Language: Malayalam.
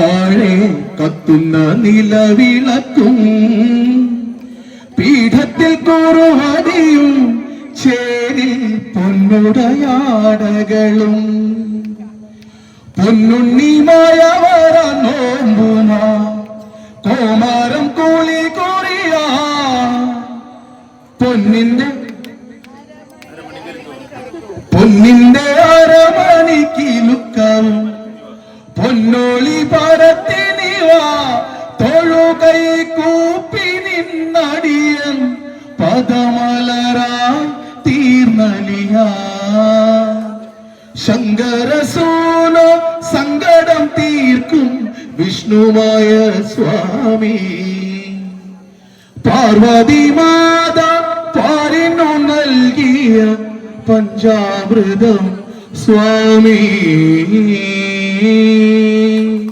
താഴെ കത്തുന്ന നിലവിളക്കും പീഠത്തിൽ കുറുവടിയും ചേരിൽ പൊന്നുടയാടകളും പൊന്നുണ്ണിമായവര നോമ്പുമാ കോമാരം കൂളി കുറിയ പൊന്നിന്റെ അരമണിക്കിലുക്കം പൊന്നോളി പരത്തിനിവാ തൊഴുകൈ കൂപ്പി നിന്നടിയൻ പദമലരായി തീർന്നലിയ ശങ്കരസൂന സങ്കടം തീർക്കും വിഷ്ണുമായ സ്വാമി പാർവതി മാത പാരിനു നൽകിയ പഞ്ചാമൃതം സ്വാമി